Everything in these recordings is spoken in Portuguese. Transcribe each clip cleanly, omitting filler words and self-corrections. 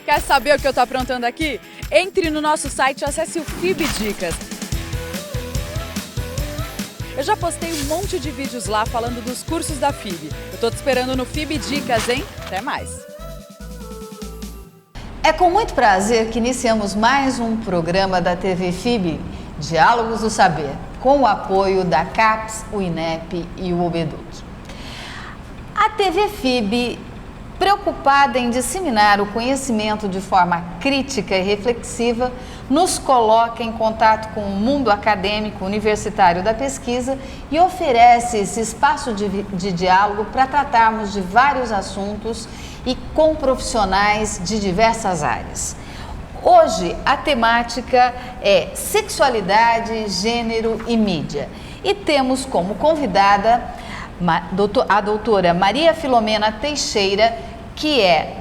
Quer saber o que eu tô aprontando aqui? Entre no nosso site e acesse o FIB Dicas. Eu já postei um monte de vídeos lá falando dos cursos da FIB. Eu tô te esperando no FIB Dicas, hein? Até mais! É com muito prazer que iniciamos mais um programa da TV FIB, Diálogos do Saber, com o apoio da CAPES, o INEP e o OBEDUC. A TV FIB, preocupada em disseminar o conhecimento de forma crítica e reflexiva, nos coloca em contato com o mundo acadêmico universitário da pesquisa e oferece esse espaço de diálogo para tratarmos de vários assuntos e com profissionais de diversas áreas. Hoje a temática é sexualidade, gênero e mídia e temos como convidada a doutora Maria Filomena Teixeira, que é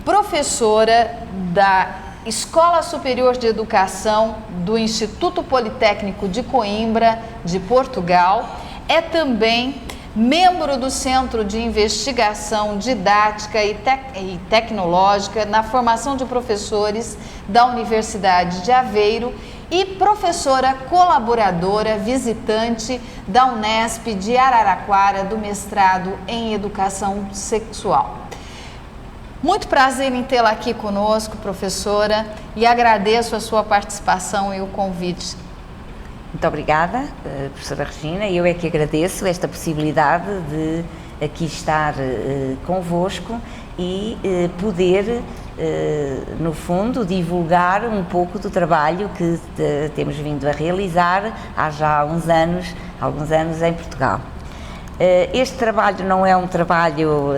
professora da Escola Superior de Educação do Instituto Politécnico de Coimbra, de Portugal, é também membro do Centro de Investigação Didática e Tecnológica na formação de professores da Universidade de Aveiro e professora colaboradora visitante da Unesp de Araraquara do mestrado em Educação Sexual. Muito prazer em tê-la aqui conosco, professora, e agradeço a sua participação e o convite. Muito obrigada, professora Regina. Eu é que agradeço esta possibilidade de aqui estar convosco e poder, no fundo, divulgar um pouco do trabalho que temos vindo a realizar há já alguns anos em Portugal. Este trabalho não é um trabalho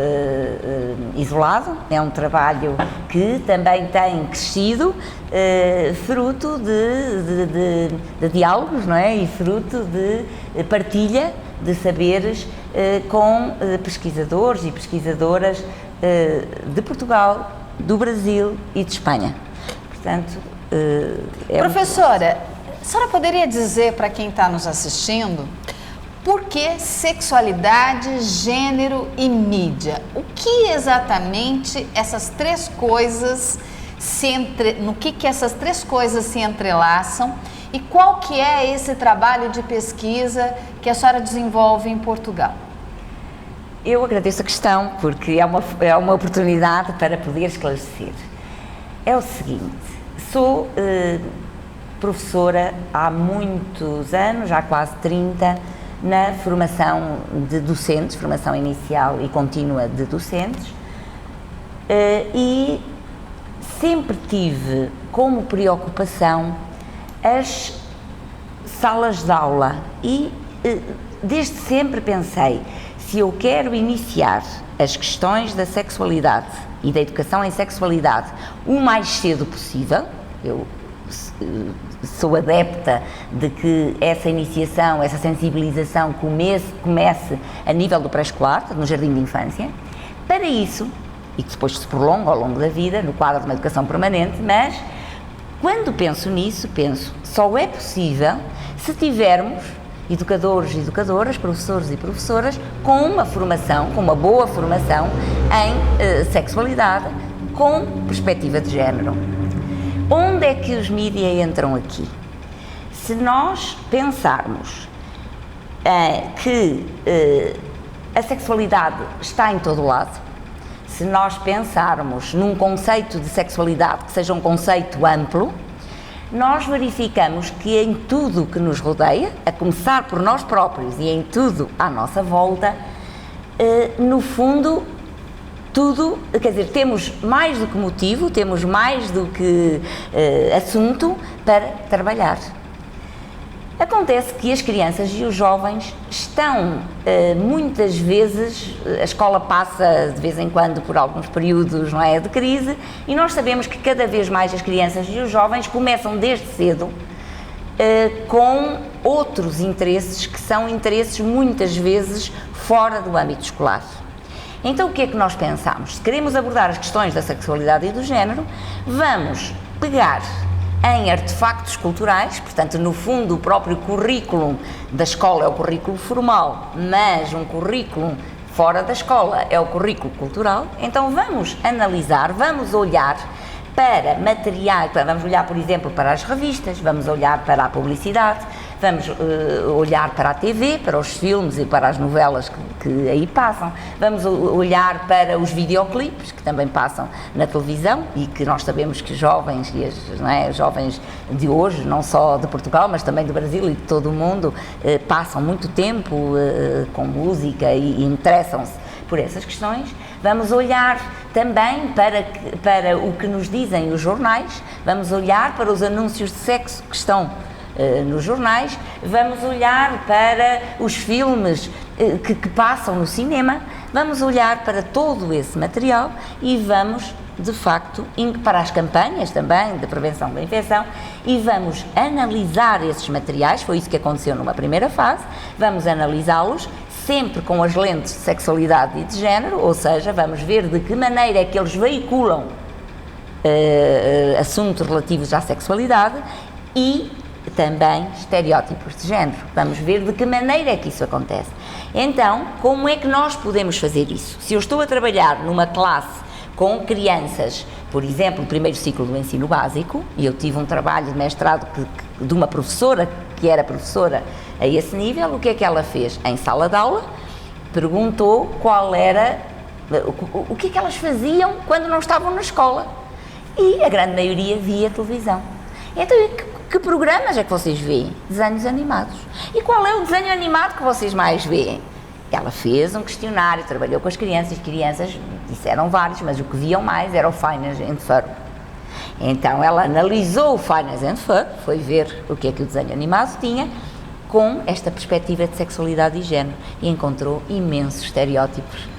isolado, é um trabalho que também tem crescido fruto de diálogos, não é? E fruto de partilha de saberes com pesquisadores e pesquisadoras de Portugal, do Brasil e de Espanha. Portanto, professora, a senhora poderia dizer para quem está nos assistindo por que sexualidade, gênero e mídia? O que exatamente essas três coisas no que essas três coisas se entrelaçam e qual que é esse trabalho de pesquisa que a senhora desenvolve em Portugal? Eu agradeço a questão porque é uma oportunidade para poder esclarecer. É o seguinte, sou professora há muitos anos, há quase 30, na formação de docentes, formação inicial e contínua de docentes, e sempre tive como preocupação as salas de aula e desde sempre pensei, se eu quero iniciar as questões da sexualidade e da educação em sexualidade o mais cedo possível, eu sou adepta de que essa iniciação, essa sensibilização comece a nível do pré-escolar, no jardim de infância. Para isso, e que depois se prolonga ao longo da vida, no quadro de uma educação permanente, mas quando penso nisso, penso, só é possível se tivermos educadores e educadoras, professores e professoras com uma formação, com uma boa formação em sexualidade, com perspectiva de género. Onde é que os mídias entram aqui? Se nós pensarmos que a sexualidade está em todo lado, se nós pensarmos num conceito de sexualidade que seja um conceito amplo, nós verificamos que em tudo que nos rodeia, a começar por nós próprios e em tudo à nossa volta, no fundo, tudo, quer dizer, temos mais do que motivo, temos mais do que assunto para trabalhar. Acontece que as crianças e os jovens estão, muitas vezes, a escola passa de vez em quando por alguns períodos, não é, de crise, e nós sabemos que cada vez mais as crianças e os jovens começam desde cedo com outros interesses, que são interesses muitas vezes fora do âmbito escolar. Então o que é que nós pensamos? Se queremos abordar as questões da sexualidade e do género, vamos pegar em artefactos culturais, portanto, no fundo, o próprio currículo da escola é o currículo formal, mas um currículo fora da escola é o currículo cultural. Então vamos analisar, vamos olhar para materiais, vamos olhar, por exemplo, para as revistas, vamos olhar para a publicidade, vamos olhar para a TV, para os filmes e para as novelas que aí passam, vamos olhar para os videoclipes que também passam na televisão e que nós sabemos que os jovens, os jovens de hoje, não só de Portugal, mas também do Brasil e de todo o mundo, passam muito tempo com música e interessam-se por essas questões. Vamos olhar também para o que nos dizem os jornais, vamos olhar para os anúncios de sexo que estão nos jornais, vamos olhar para os filmes que passam no cinema, vamos olhar para todo esse material e vamos, de facto, para as campanhas também de prevenção da infecção e vamos analisar esses materiais, foi isso que aconteceu numa primeira fase, vamos analisá-los sempre com as lentes de sexualidade e de género, ou seja, vamos ver de que maneira é que eles veiculam assuntos relativos à sexualidade e também estereótipos de género. Vamos ver de que maneira é que isso acontece. Então, como é que nós podemos fazer isso? Se eu estou a trabalhar numa classe com crianças, por exemplo, no primeiro ciclo do ensino básico, e eu tive um trabalho de mestrado de uma professora, que era professora a esse nível, o que é que ela fez? Em sala de aula, perguntou qual era, o que é que elas faziam quando não estavam na escola. E a grande maioria via televisão. Então, que programas é que vocês veem? Desenhos animados. E qual é o desenho animado que vocês mais veem? Ela fez um questionário, trabalhou com as crianças disseram vários, mas o que viam mais era o Phineas and Ferb. Então ela analisou o Phineas and Ferb, foi ver o que é que o desenho animado tinha, com esta perspectiva de sexualidade e género, e encontrou imensos estereótipos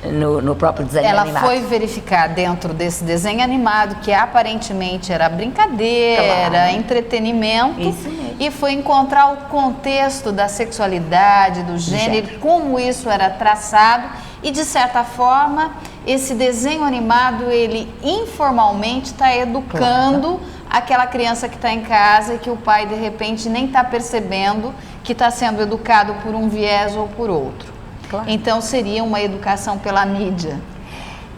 no próprio desenho animado. Ela foi verificar dentro desse desenho animado que aparentemente era brincadeira, claro, entretenimento, e foi encontrar o contexto da sexualidade, do gênero, como isso era traçado e, de certa forma, esse desenho animado, ele informalmente está educando, claro, aquela criança que está em casa e que o pai, de repente, nem está percebendo que está sendo educado por um viés ou por outro. Claro. Então seria uma educação pela mídia.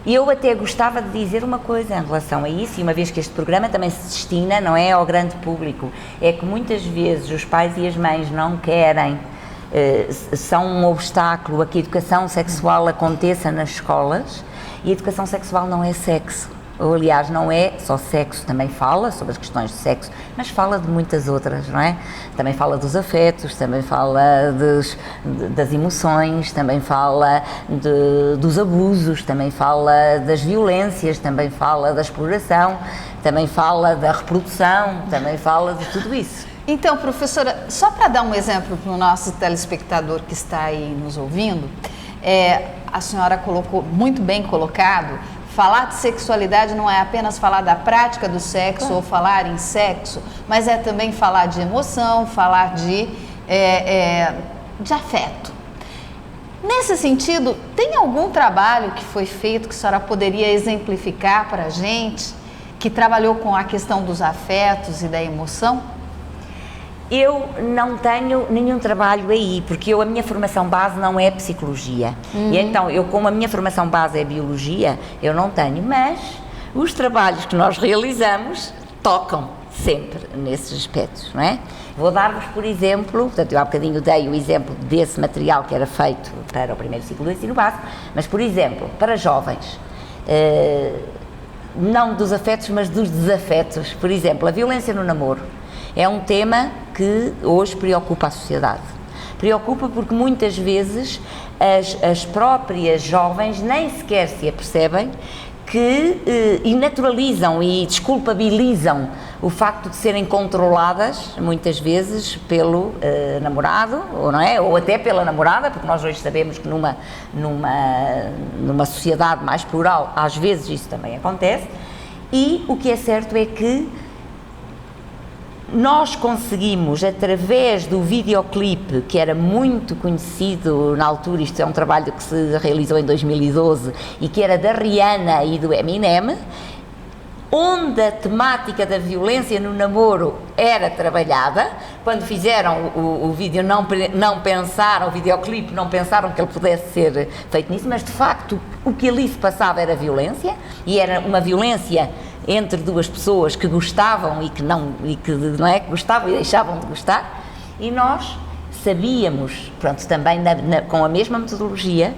E eu até gostava de dizer uma coisa em relação a isso, e uma vez que este programa também se destina, não é, ao grande público, é que muitas vezes os pais e as mães não querem, são um obstáculo a que a educação sexual aconteça nas escolas, e a educação sexual não é sexo. Ou, aliás, não é só sexo, também fala sobre as questões de sexo, mas fala de muitas outras, não é? Também fala dos afetos, também fala das emoções, também fala dos abusos, também fala das violências, também fala da exploração, também fala da reprodução, também fala de tudo isso. Então, professora, só para dar um exemplo para o nosso telespectador que está aí nos ouvindo, a senhora colocou, muito bem colocado, falar de sexualidade não é apenas falar da prática do sexo ou falar em sexo, mas é também falar de emoção, falar de afeto. Nesse sentido, tem algum trabalho que foi feito que a senhora poderia exemplificar para a gente, que trabalhou com a questão dos afetos e da emoção? Eu não tenho nenhum trabalho aí, porque a minha formação base não é psicologia. E então, como a minha formação base é biologia, eu não tenho, mas os trabalhos que nós realizamos tocam sempre nesses aspectos, não é? Vou dar-vos, por exemplo, portanto, eu há bocadinho dei o exemplo desse material que era feito para o primeiro ciclo do ensino básico, mas, por exemplo, para jovens, não dos afetos, mas dos desafetos. Por exemplo, a violência no namoro é um tema que hoje preocupa a sociedade. Preocupa porque muitas vezes as próprias jovens nem sequer se apercebem e naturalizam e desculpabilizam o facto de serem controladas muitas vezes pelo namorado, ou não é? Ou até pela namorada, porque nós hoje sabemos que numa sociedade mais plural às vezes isso também acontece. E o que é certo é que nós conseguimos, através do videoclipe, que era muito conhecido na altura, isto é um trabalho que se realizou em 2012, e que era da Rihanna e do Eminem, onde a temática da violência no namoro era trabalhada. Quando fizeram o vídeo não pensaram, o videoclipe, não pensaram que ele pudesse ser feito nisso, mas de facto o que ali se passava era violência, e era uma violência entre duas pessoas que gostavam e que não é, que gostavam e deixavam de gostar, e nós sabíamos, pronto, também com a mesma metodologia,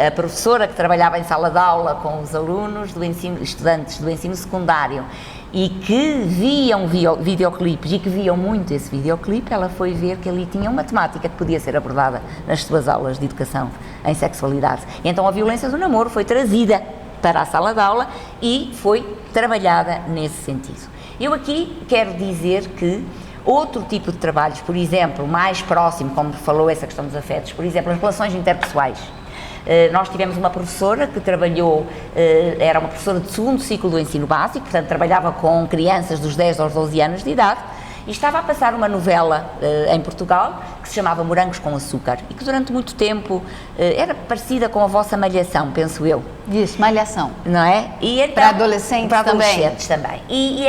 a professora que trabalhava em sala de aula com os alunos estudantes do ensino secundário e que viam videoclipes e que viam muito esse videoclipe, ela foi ver que ali tinha uma temática que podia ser abordada nas suas aulas de educação em sexualidade. E então a violência do namoro foi trazida para a sala de aula e foi trabalhada nesse sentido. Eu aqui quero dizer que outro tipo de trabalhos, por exemplo, mais próximo, como falou essa questão dos afetos, por exemplo, as relações interpessoais. Nós tivemos uma professora que trabalhou, era uma professora de segundo ciclo do ensino básico, portanto trabalhava com crianças dos 10 aos 12 anos de idade, e estava a passar uma novela em Portugal que se chamava Morangos com Açúcar e que durante muito tempo era parecida com a vossa Malhação, penso eu. Isso, Malhação. Não é? E então, para adolescentes também. E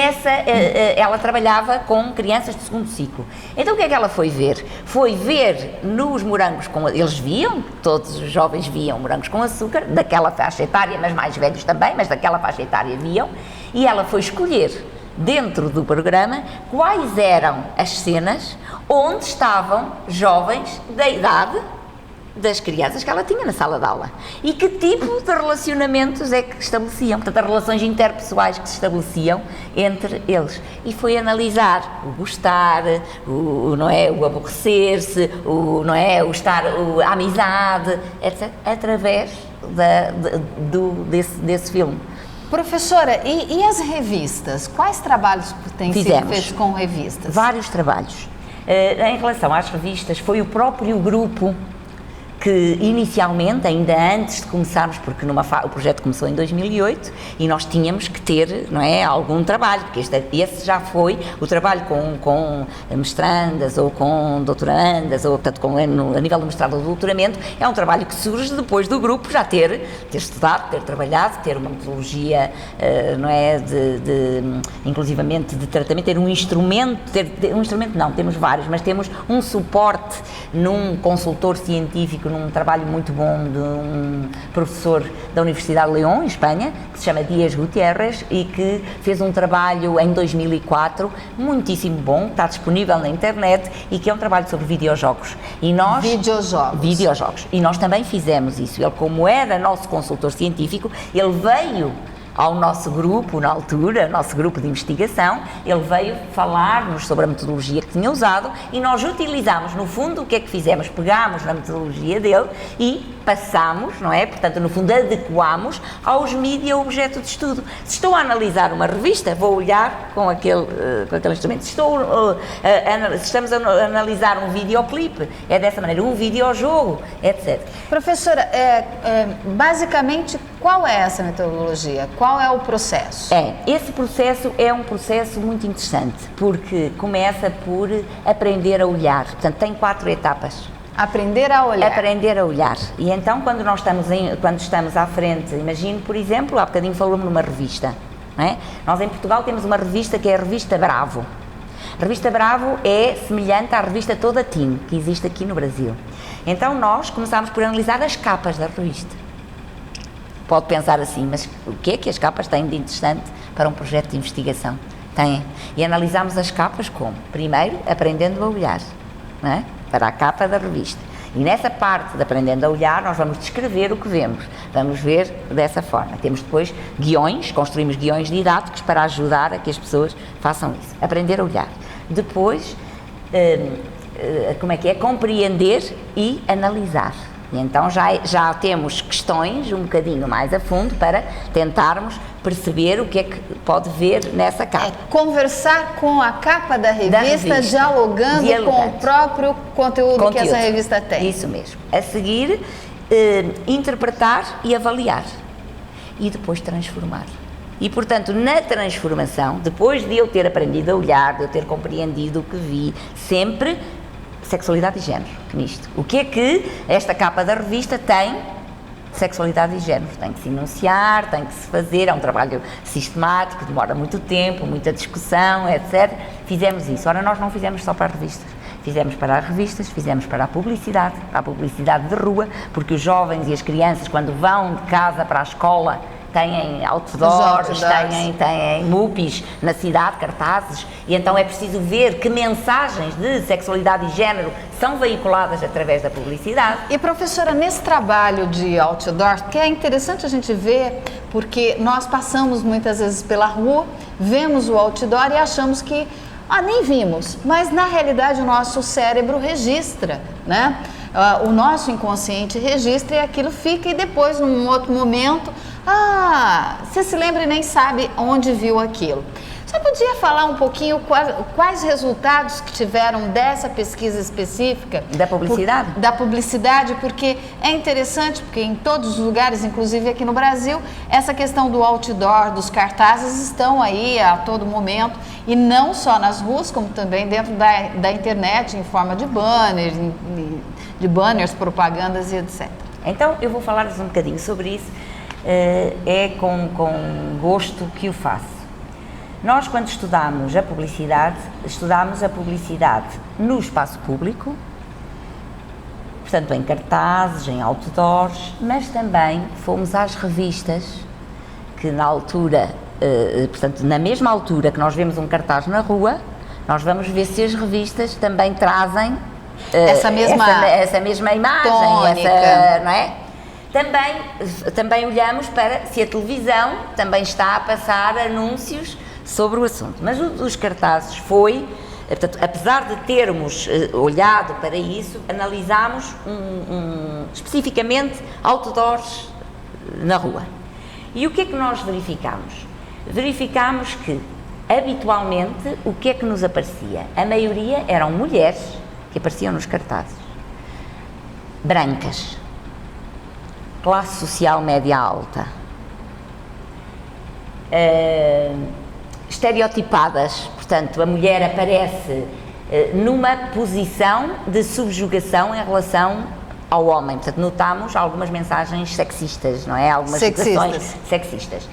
ela trabalhava com crianças de segundo ciclo. Então o que é que ela foi ver? Foi ver nos Morangos com Açúcar, eles viam, todos os jovens viam Morangos com Açúcar, daquela faixa etária, mas mais velhos também, mas daquela faixa etária viam, e ela foi escolher dentro do programa quais eram as cenas onde estavam jovens da idade das crianças que ela tinha na sala de aula e que tipo de relacionamentos é que estabeleciam, portanto as relações interpessoais que se estabeleciam entre eles, e foi analisar o gostar, não é, o aborrecer-se, não é, o estar, a amizade, etc, através desse filme. Professora, e as revistas? Quais trabalhos têm sido feitos com revistas? Vários trabalhos. Em relação às revistas, foi o próprio grupo que inicialmente, ainda antes de começarmos, porque o projeto começou em 2008 e nós tínhamos que ter, não é, algum trabalho, porque esse já foi o trabalho com mestrandas ou com doutorandas, ou portanto a nível do mestrado ou do doutoramento, é um trabalho que surge depois do grupo já ter estudado, ter trabalhado, ter uma metodologia, não é, inclusivamente de tratamento, ter um instrumento, não, temos vários, mas temos um suporte num consultor científico, num trabalho muito bom de um professor da Universidade de León, em Espanha, que se chama Díaz Gutiérrez e que fez um trabalho em 2004 muitíssimo bom, está disponível na internet e que é um trabalho sobre videojogos. E nós, videojogos. E nós também fizemos isso. Ele, como era nosso consultor científico, ele veio ao nosso grupo, na altura, nosso grupo de investigação, ele veio falar-nos sobre a metodologia que tinha usado e nós utilizámos, no fundo, o que é que fizemos? Pegámos na metodologia dele e passámos, não é? Portanto, no fundo, adequámos aos mídia objeto de estudo. Se estou a analisar uma revista, vou olhar com aquele instrumento. Se estamos a analisar um videoclipe, é dessa maneira, um videojogo, etc. Professora, basicamente, qual é essa metodologia? Qual é o processo? Esse processo é um processo muito interessante, porque começa por aprender a olhar. Portanto, tem 4 etapas. Aprender a olhar. Aprender a olhar. E então, quando estamos à frente, imagino, por exemplo, há bocadinho falou-me numa revista, não é? Nós em Portugal temos uma revista que é a revista Bravo. A revista Bravo é semelhante à revista Toda Teen, que existe aqui no Brasil. Então, nós começámos por analisar as capas da revista. Pode pensar assim, mas o que é que as capas têm de interessante para um projeto de investigação? Têm. E analisámos as capas como? Primeiro, aprendendo a olhar, não é? Para a capa da revista. E nessa parte de aprendendo a olhar, nós vamos descrever o que vemos. Vamos ver dessa forma. Temos depois guiões, construímos guiões didáticos para ajudar a que as pessoas façam isso. Aprender a olhar. Depois, compreender e analisar. E então já temos questões um bocadinho mais a fundo para tentarmos perceber o que é que pode ver nessa capa. É conversar com a capa da revista. Dialogando com o próprio conteúdo que essa revista tem. Isso mesmo. A seguir, interpretar e avaliar. E depois transformar. E, portanto, na transformação, depois de eu ter aprendido a olhar, de eu ter compreendido o que vi, sempre sexualidade e género, nisto. O que é que esta capa da revista tem de sexualidade e género? Tem que se enunciar, tem que se fazer, é um trabalho sistemático, demora muito tempo, muita discussão, etc. Fizemos isso. Ora, nós não fizemos só para as revistas. Fizemos para as revistas, fizemos para a publicidade de rua, porque os jovens e as crianças, quando vão de casa para a escola, têm outdoors, têm MUPIs na cidade, cartazes, e então é preciso ver que mensagens de sexualidade e género são veiculadas através da publicidade. E professora, nesse trabalho de outdoor, que é interessante a gente ver, porque nós passamos muitas vezes pela rua, vemos o outdoor e achamos que, nem vimos, mas na realidade o nosso cérebro registra, né? O nosso inconsciente registra e aquilo fica, e depois, num outro momento, você se lembra e nem sabe onde viu aquilo. Você podia falar um pouquinho quais resultados que tiveram dessa pesquisa específica? Da publicidade? Da publicidade, porque é interessante, porque em todos os lugares, inclusive aqui no Brasil, essa questão do outdoor, dos cartazes, estão aí a todo momento, e não só nas ruas, como também dentro da internet, em forma de banners, propagandas e etc. Então, eu vou falar-vos um bocadinho sobre isso, é com gosto que o faço. Nós, quando estudamos a publicidade no espaço público, portanto, em cartazes, em outdoors, mas também fomos às revistas, que na altura, portanto, na mesma altura que nós vemos um cartaz na rua, nós vamos ver se as revistas também trazem essa mesma imagem, não é? Também olhamos para se a televisão também está a passar anúncios sobre o assunto, mas os cartazes portanto, apesar de termos olhado para isso, analisámos especificamente outdoors na rua. E o que é que nós verificamos? Verificamos que, habitualmente, o que é que nos aparecia? A maioria eram mulheres que apareciam nos cartazes, brancas, classe social média alta, estereotipadas, portanto, a mulher aparece numa posição de subjugação em relação ao homem, portanto, notamos algumas mensagens sexistas, não é? Algumas situações sexistas.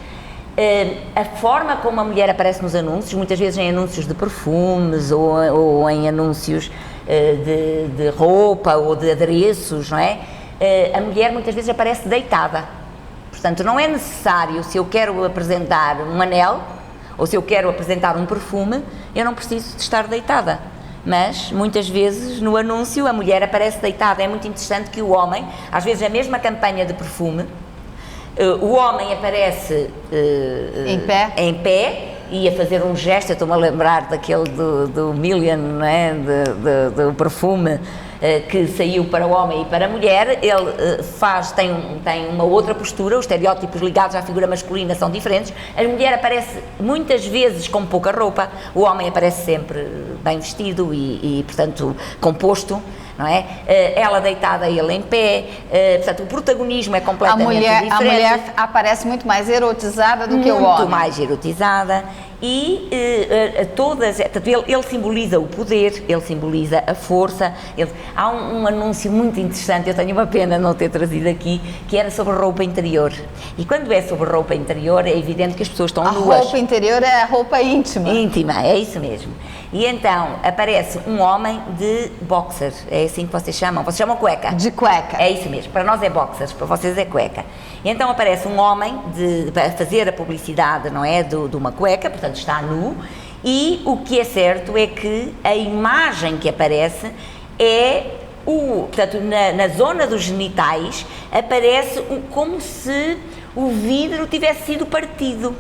A forma como a mulher aparece nos anúncios, muitas vezes em anúncios de perfumes ou em anúncios de roupa ou de adereços, não é? A mulher muitas vezes aparece deitada, portanto, não é necessário, se eu quero apresentar um anel, ou se eu quero apresentar um perfume, eu não preciso de estar deitada. Mas, muitas vezes, no anúncio, a mulher aparece deitada. É muito interessante que o homem, às vezes a mesma campanha de perfume, o homem aparece em pé e a fazer um gesto. Eu estou-me a lembrar daquele do Million, não é? do perfume que saiu para o homem e para a mulher. Ele tem uma outra postura, os estereótipos ligados à figura masculina são diferentes. A mulher aparece muitas vezes com pouca roupa, o homem aparece sempre bem vestido e portanto, composto, não é? Ela deitada, ele em pé, portanto, o protagonismo é completamente diferente. A mulher aparece muito mais erotizada do que o homem. Muito mais erotizada. E ele simboliza o poder, ele simboliza a força. Há um anúncio muito interessante, eu tenho uma pena não ter trazido aqui, que era sobre roupa interior. E quando é sobre roupa interior, é evidente que as pessoas estão nuas. A roupa interior é a roupa íntima. Íntima, é isso mesmo. E então aparece um homem de boxer, é assim que vocês chamam cueca. De cueca. É isso mesmo, para nós é boxers, para vocês é cueca. E então aparece um homem para fazer a publicidade, não é, de uma cueca, portanto está nu, e o que é certo é que a imagem que aparece é, portanto, na zona dos genitais, aparece como se o vidro tivesse sido partido.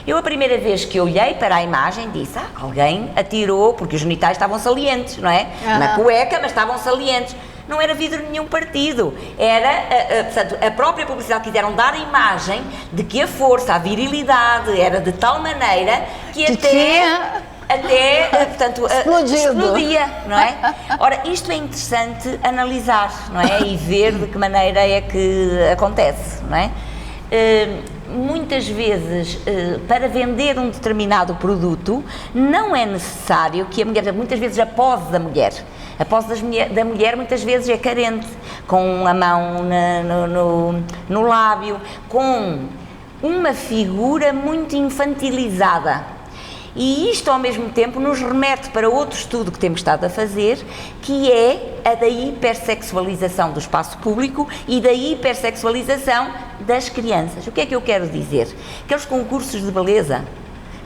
Eu, a primeira vez que olhei para a imagem, disse, alguém atirou, porque os genitais estavam salientes, não é? Na cueca, mas estavam salientes. Não era vidro nenhum partido, era, portanto, a própria publicidade quiseram dar a imagem de que a força, a virilidade era de tal maneira que até portanto, explodia, não é? Ora, isto é interessante analisar, não é? E ver de que maneira é que acontece, não é? Muitas vezes, para vender um determinado produto, não é necessário que a mulher, muitas vezes a pose da mulher muitas vezes é carente, com a mão no lábio, com uma figura muito infantilizada. E isto, ao mesmo tempo, nos remete para outro estudo que temos estado a fazer, que é a da hipersexualização do espaço público e da hipersexualização das crianças. O que é que eu quero dizer? Aqueles concursos de beleza,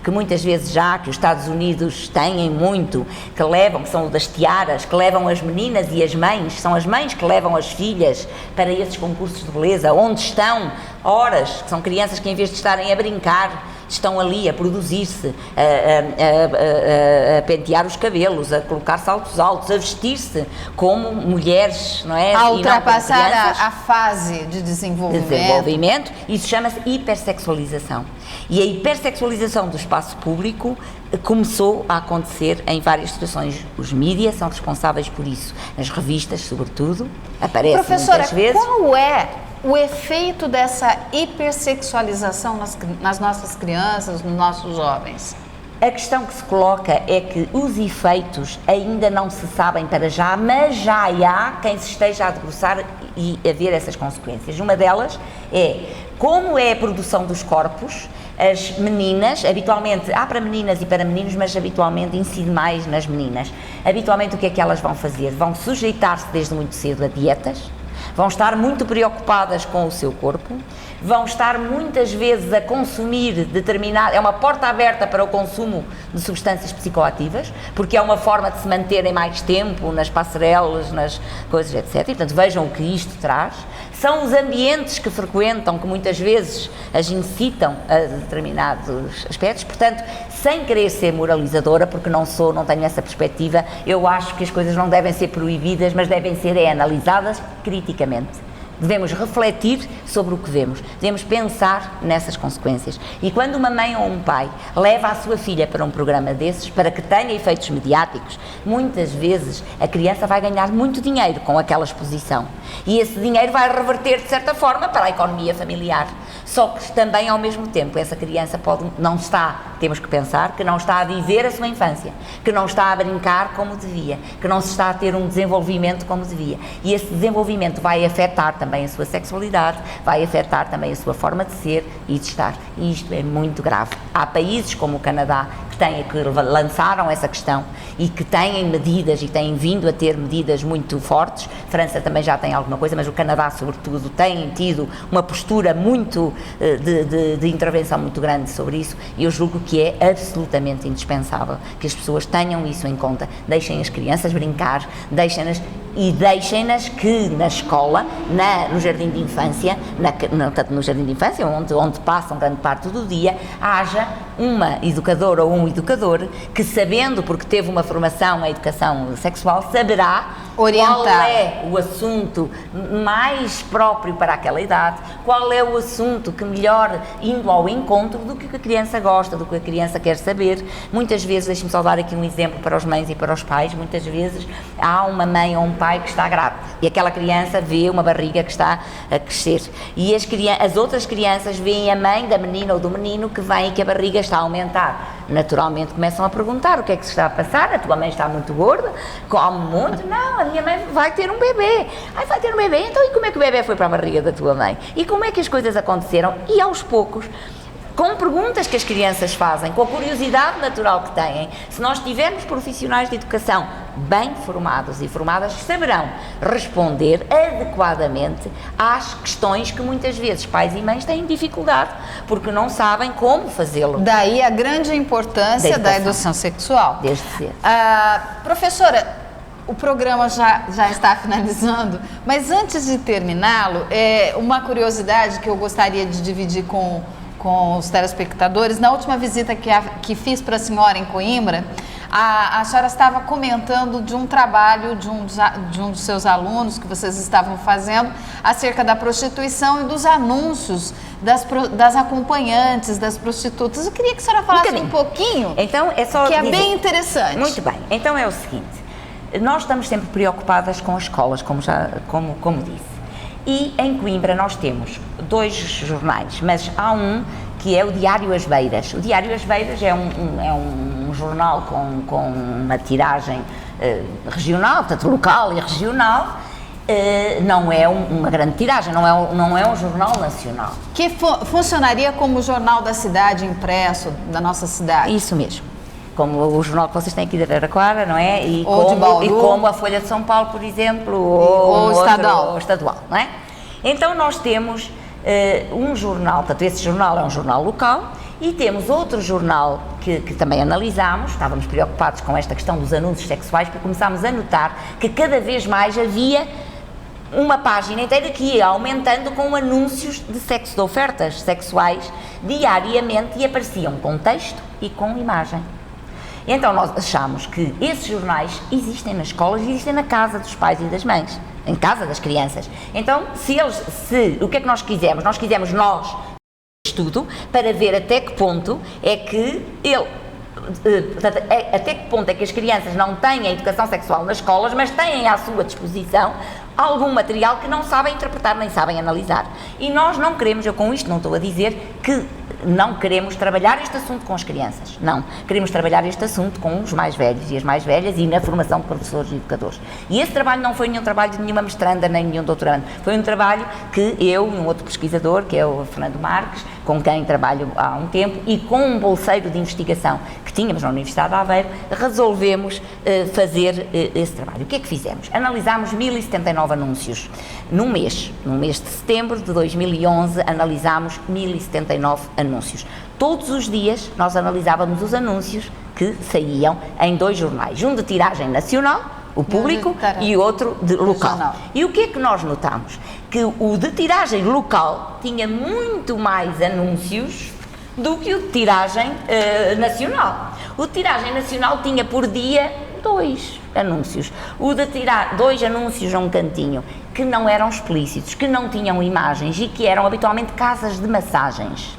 que muitas vezes que os Estados Unidos têm muito, que são das tiaras, que levam as meninas e as mães, são as mães que levam as filhas para esses concursos de beleza, onde estão horas, que são crianças que em vez de estarem a brincar, estão ali a produzir-se, a pentear os cabelos, a colocar saltos altos, a vestir-se como mulheres, não é? A ultrapassar a fase de desenvolvimento. Isso chama-se hipersexualização. E a hipersexualização do espaço público começou a acontecer em várias situações. Os mídias são responsáveis por isso. Nas revistas, sobretudo, aparece muitas vezes. Professora, qual é o efeito dessa hipersexualização nas nossas crianças, nos nossos jovens? A questão que se coloca é que os efeitos ainda não se sabem para já, mas já há quem se esteja a debruçar e a ver essas consequências. Uma delas é como é a produção dos corpos. As meninas, habitualmente, há para meninas e para meninos, mas habitualmente incide mais nas meninas. Habitualmente o que é que elas vão fazer? Vão sujeitar-se desde muito cedo a dietas, vão estar muito preocupadas com o seu corpo, vão estar muitas vezes a consumir é uma porta aberta para o consumo de substâncias psicoativas, porque é uma forma de se manterem mais tempo nas passarelas, nas coisas, etc. E, portanto, vejam o que isto traz. São os ambientes que frequentam que muitas vezes as incitam a determinados aspectos. Portanto, sem querer ser moralizadora, porque não tenho essa perspectiva, eu acho que as coisas não devem ser proibidas, mas devem ser analisadas criticamente. Devemos refletir sobre o que vemos, devemos pensar nessas consequências. E quando uma mãe ou um pai leva a sua filha para um programa desses, para que tenha efeitos mediáticos, muitas vezes a criança vai ganhar muito dinheiro com aquela exposição. E esse dinheiro vai reverter, de certa forma, para a economia familiar. Só que também, ao mesmo tempo, essa criança temos que pensar que não está a viver a sua infância, que não está a brincar como devia, que não se está a ter um desenvolvimento como devia. E esse desenvolvimento vai afetar também a sua sexualidade, vai afetar também a sua forma de ser e de estar. E isto é muito grave. Há países como o Canadá que lançaram essa questão e que têm medidas e têm vindo a ter medidas muito fortes. A França também já tem alguma coisa, mas o Canadá, sobretudo, tem tido uma postura muito de intervenção muito grande sobre isso, e eu julgo que é absolutamente indispensável que as pessoas tenham isso em conta. Deixem as crianças brincar, deixem-nas que na escola, no jardim de infância, tanto no jardim de infância, onde passam grande parte do dia, haja uma educadora ou um educador que, sabendo, porque teve uma formação em educação sexual, saberá orientar qual é o assunto mais próprio para aquela idade, qual é o assunto que melhor indo ao encontro do que a criança gosta, do que a criança quer saber. Muitas vezes, deixe-me só dar aqui um exemplo para os mães e para os pais, muitas vezes há uma mãe ou um pai que está grávida e aquela criança vê uma barriga que está a crescer e as outras crianças veem a mãe da menina ou do menino que vem e que a barriga está a aumentar. Naturalmente começam a perguntar: o que é que se está a passar? A tua mãe está muito gorda? Come muito? Não, a minha mãe vai ter um bebê. Vai ter um bebê? Então e como é que o bebê foi para a barriga da tua mãe? E como é que as coisas aconteceram? E aos poucos, com perguntas que as crianças fazem, com a curiosidade natural que têm, se nós tivermos profissionais de educação bem formados e formadas, saberão responder adequadamente às questões que muitas vezes pais e mães têm dificuldade, porque não sabem como fazê-lo. Daí a grande importância da educação sexual. Desde cedo. Professora, o programa já está finalizando, mas antes de terminá-lo, uma curiosidade que eu gostaria de dividir com os telespectadores. Na última visita que fiz para a senhora em Coimbra, a senhora estava comentando de um trabalho de um dos seus alunos que vocês estavam fazendo acerca da prostituição e dos anúncios das acompanhantes, das prostitutas. Eu queria que a senhora falasse um pouquinho, então, que é bem interessante. Muito bem, então é o seguinte, nós estamos sempre preocupadas com as escolas, como disse. E em Coimbra nós temos 2 jornais, mas há um que é o Diário As Beiras. O Diário As Beiras é um jornal com uma tiragem regional, portanto local e regional, não é uma grande tiragem, não é um jornal nacional. Que funcionaria como o Jornal da Cidade impresso da nossa cidade. Isso mesmo. como o jornal que vocês têm aqui de Araraquara, não é? E Ou de Bauru. e como a Folha de São Paulo, por exemplo, Ou estadual. ou estadual, não é? Então nós temos um jornal, portanto esse jornal é um jornal local, e temos outro jornal que também analisámos, estávamos preocupados com esta questão dos anúncios sexuais, porque começámos a notar que cada vez mais havia uma página inteira que ia aumentando com anúncios de sexo, de ofertas sexuais diariamente, e apareciam com texto e com imagem. Então nós achamos que esses jornais existem nas escolas, existem na casa dos pais e das mães, em casa das crianças. Então o que é que nós quisemos? Nós quisemos estudo para ver até que ponto é que até que ponto é que as crianças não têm a educação sexual nas escolas, mas têm à sua disposição algum material que não sabem interpretar nem sabem analisar. E nós não queremos, eu com isto não estou a dizer que não queremos trabalhar este assunto com as crianças, não. Queremos trabalhar este assunto com os mais velhos e as mais velhas e na formação de professores e educadores. E esse trabalho não foi nenhum trabalho de nenhuma mestranda nem nenhum doutorando, foi um trabalho que eu e um outro pesquisador, que é o Fernando Marques, com quem trabalho há um tempo, e com um bolseiro de investigação que tínhamos na Universidade de Aveiro, resolvemos fazer esse trabalho. O que é que fizemos? Analisámos 1079 anúncios. No mês de setembro de 2011, analisámos 1079 anúncios. Todos os dias nós analisávamos os anúncios que saíam em 2 jornais, um de tiragem nacional, o Público, e outro de local. E o que é que nós notamos? Que o de tiragem local tinha muito mais anúncios do que o de tiragem nacional. O de tiragem nacional tinha por dia 2 anúncios. O de tirar 2 anúncios a um cantinho, que não eram explícitos, que não tinham imagens e que eram habitualmente casas de massagens.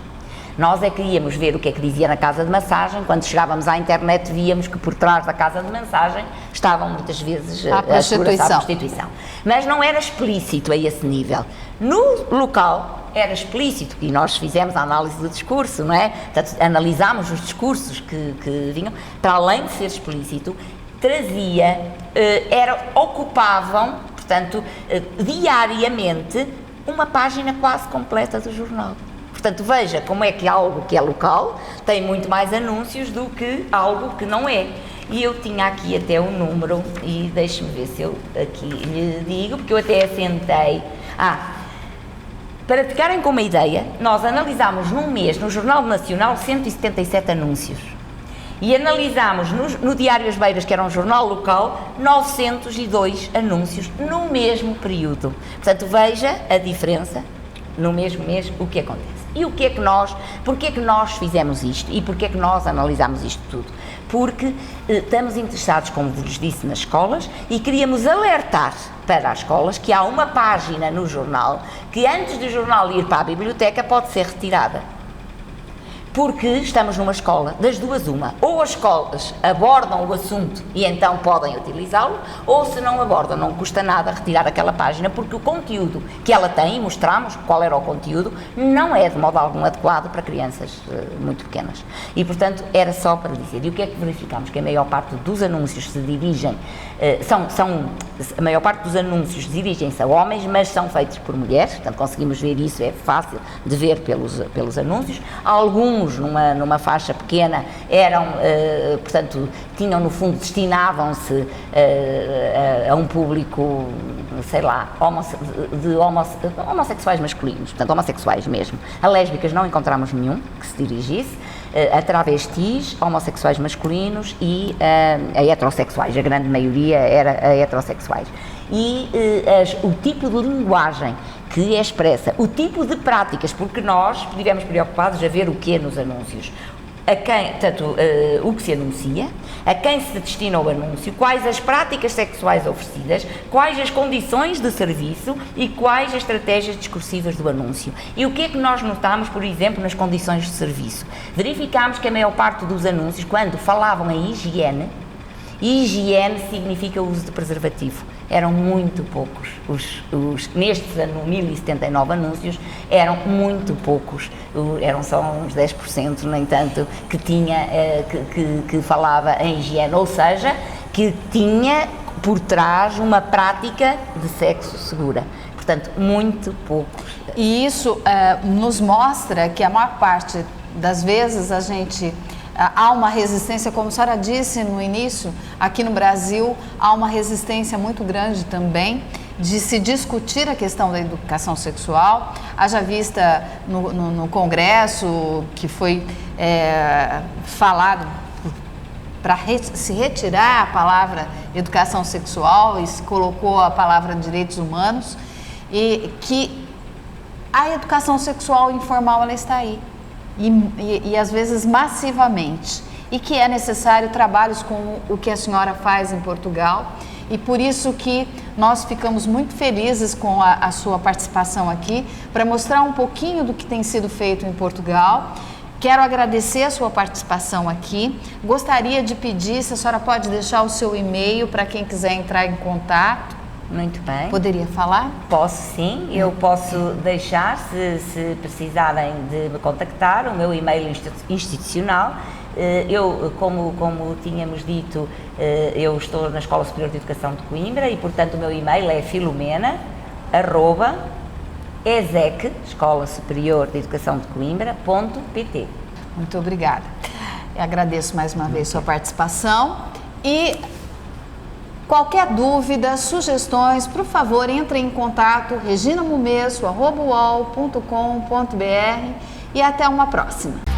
Nós é que íamos ver o que é que dizia na casa de massagem. Quando chegávamos à internet, víamos que por trás da casa de massagem estavam muitas vezes a prostituição. Mas não era explícito a esse nível. No local era explícito, e nós fizemos a análise do discurso, não é? Portanto, analisámos os discursos que vinham, para além de ser explícito, ocupavam, portanto, diariamente, uma página quase completa do jornal. Portanto, veja como é que algo que é local tem muito mais anúncios do que algo que não é. E eu tinha aqui até um número, e deixe-me ver se eu aqui lhe digo, porque eu até assentei. Para ficarem com uma ideia, nós analisámos num mês, no Jornal Nacional, 177 anúncios. E analisámos no Diário As Beiras, que era um jornal local, 902 anúncios no mesmo período. Portanto, veja a diferença no mesmo mês, o que acontece. E porque é que nós fizemos isto e porque é que nós analisámos isto tudo? Porque estamos interessados, como vos disse, nas escolas, e queríamos alertar para as escolas que há uma página no jornal que, antes do jornal ir para a biblioteca, pode ser retirada. Porque estamos numa escola, das duas uma, ou as escolas abordam o assunto e então podem utilizá-lo, ou se não abordam, não custa nada retirar aquela página, porque o conteúdo que ela tem, e mostramos qual era o conteúdo, não é de modo algum adequado para crianças muito pequenas. E, portanto, era só para dizer. E o que é que verificamos? Que a maior parte dos anúncios se dirigem, a maior parte dos anúncios dirigem-se a homens, mas são feitos por mulheres, portanto conseguimos ver isso, é fácil de ver pelos anúncios. Alguns, numa faixa pequena, eram, portanto, tinham no fundo, destinavam-se a um público, sei lá, homossexuais masculinos, portanto homossexuais mesmo. A lésbicas não encontramos nenhum que se dirigisse, a travestis, homossexuais masculinos e a heterossexuais, a grande maioria era a heterossexuais. E o tipo de linguagem que é expressa, o tipo de práticas, porque nós estivemos preocupados a ver o que é nos anúncios. O que se anuncia, a quem se destina o anúncio, quais as práticas sexuais oferecidas, quais as condições de serviço e quais as estratégias discursivas do anúncio. E o que é que nós notamos, por exemplo, nas condições de serviço? Verificámos que a maior parte dos anúncios, quando falavam em higiene, e higiene significa o uso de preservativo. Eram muito poucos, nestes 1079 anúncios, eram muito poucos, eram só uns 10%, no entanto, que falava em higiene, ou seja, que tinha por trás uma prática de sexo segura. Portanto, muito poucos. E isso nos mostra que a maior parte das vezes a gente há uma resistência, como a senhora disse no início, aqui no Brasil há uma resistência muito grande também de se discutir a questão da educação sexual. Haja vista no Congresso que foi falado para se retirar a palavra educação sexual e se colocou a palavra direitos humanos, e que a educação sexual informal ela está aí e às vezes massivamente, e que é necessário trabalhos como o que a senhora faz em Portugal, e por isso que nós ficamos muito felizes com a sua participação aqui, para mostrar um pouquinho do que tem sido feito em Portugal. Quero agradecer a sua participação aqui. Gostaria de pedir se a senhora pode deixar o seu e-mail para quem quiser entrar em contato. Muito bem. Poderia falar? Posso sim, eu posso deixar, se precisarem de me contactar, o meu e-mail institucional. Eu, como tínhamos dito, eu estou na Escola Superior de Educação de Coimbra e, portanto, o meu e-mail é filomena@ESEC, Escola Superior de Educação de Coimbra.pt. Muito obrigada. Eu agradeço mais uma vez sua participação e qualquer dúvida, sugestões, por favor, entre em contato reginamumesso@uol.com.br e até uma próxima.